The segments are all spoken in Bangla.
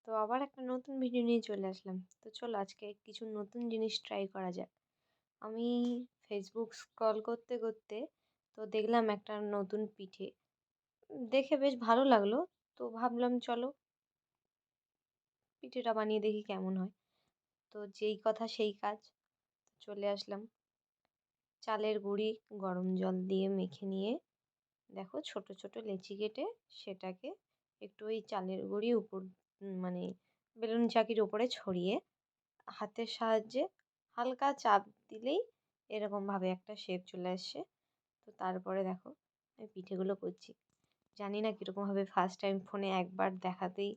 তো আবার একটা নতুন ভিডিও নিয়ে চলে আসলাম। তো চলো আজকে কিছু নতুন জিনিস ট্রাই করা যাক। আমি ফেসবুক স্ক্রল করতে করতে তো দেখলাম একটা নতুন পিঠে। দেখে বেশ ভালো লাগলো। তো ভাবলাম চলো পিঠেটা বানিয়ে দেখি কেমন হয়। তো যেই কথা সেই কাজ। চলে আসলাম। চালের গুঁড়ি গরম জল দিয়ে মেখে নিয়ে দেখো ছোট ছোট লেচি কেটে সেটাকে একটু ওই চালের গুঁড়ি উপর মানে বেলুন চাকির উপরে ছড়িয়ে হাতের সাহায্যে হালকা চাপ দিলেই এরকমভাবে একটা শেপ চলে আসছে। তো তারপরে দেখো আমি পিঠেগুলো করছি। জানি না কীরকম হবে, ফার্স্ট টাইম ফোনে একবার দেখাতেই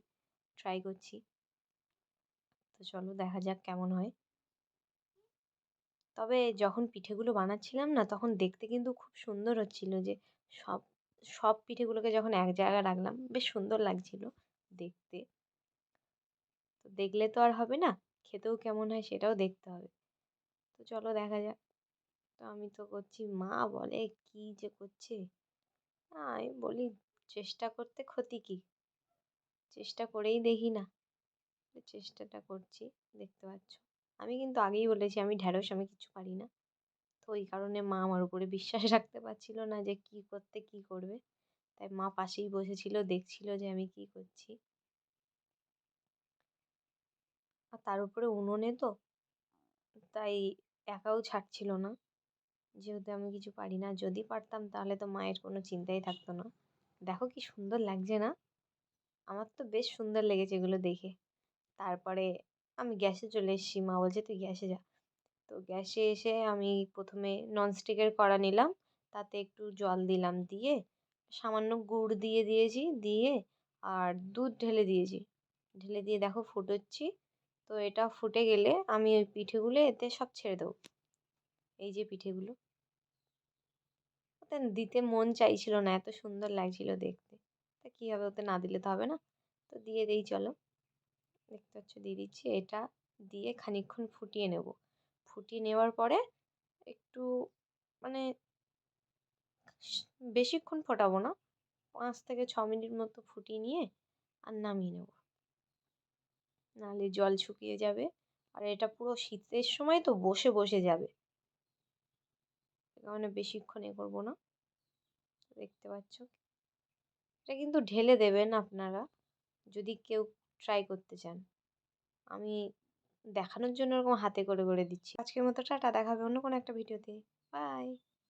ট্রাই করছি। তো চলো দেখা যাক কেমন হয়। তবে যখন পিঠেগুলো বানাচ্ছিলাম না তখন দেখতে কিন্তু খুব সুন্দর হচ্ছিল, যে সব সব পিঠেগুলোকে যখন এক জায়গায় রাখলাম বেশ সুন্দর লাগছিল দেখতে। তো দেখলে তো আর হবে না, খেতেও কেমন হয় সেটাও দেখতে হবে। তো চলো দেখা যাক। তো আমি তো করছি, মা বলে কি যে করছে। আমি বলি চেষ্টা করতে ক্ষতি কি, চেষ্টা করেই দেখি না। তো চেষ্টাটা করছি, দেখতে পাচ্ছ। আমি কিন্তু আগেই বলেছি আমি ঢ্যাঁড়স আমি কিছু পারি না। তো ওই কারণে মা আমার উপরে বিশ্বাস রাখতে পারছিল না যে কি করতে কি করবে। তাই মা পাশেই বসেছিল, দেখছিল যে আমি কি করছি। আর তার উপরে উনুনে তো, তাই একাও ছাড়ছিল না, যেহেতু আমি কিছু পারি না। যদি পারতাম তাহলে তো মায়ের কোনো চিন্তাই থাকতো না। দেখো কি সুন্দর লাগছে না? আমার তো বেশ সুন্দর লেগেছে এগুলো দেখে। তারপরে আমি গ্যাসে চলে এসেছি, মা বলছে তুই গ্যাসে যা। তো গ্যাসে এসে আমি প্রথমে ননস্টিকের কড়া নিলাম, তাতে একটু জল দিলাম, দিয়ে সামান্য গুড় দিয়ে দিয়েছি, দিয়ে আর দুধ ঢেলে দিয়েছি। ঢেলে দিয়ে দেখো ফুটোচ্ছি। তো এটা ফুটে গেলে আমি ওই পিঠেগুলো এতে সব ছেড়ে দেবো। এই যে পিঠেগুলো ওতে দিতে মন চাইছিল না, এত সুন্দর লাগছিল দেখতে। তা কী হবে, ওতে না দিলে তো হবে না। তো দিয়ে দেই চলো। দেখতে পাচ্ছ দিয়ে দিচ্ছি। এটা দিয়ে খানিকক্ষণ ফুটিয়ে নেব। ফুটিয়ে নেওয়ার পরে একটু মানে বেশিক্ষণ ফোটাবো না, 5 থেকে 6 মিনিট মতো ফুটিয়ে নিয়ে আর নামিয়ে নেব, নাহলে জল শুকিয়ে যাবে। আর এটা পুরো শীতের সময় তো বসে বসে যাবে, সে কারণে বেশিক্ষণ এ করবো না। দেখতে পাচ্ছ, এটা কিন্তু ঢেলে দেবেন আপনারা যদি কেউ ট্রাই করতে চান। আমি দেখানোর জন্য ওরকম হাতে করে করে দিচ্ছি। আজকের মতো টাটা, দেখা হবে অন্য কোনো একটা ভিডিওতে। বাই।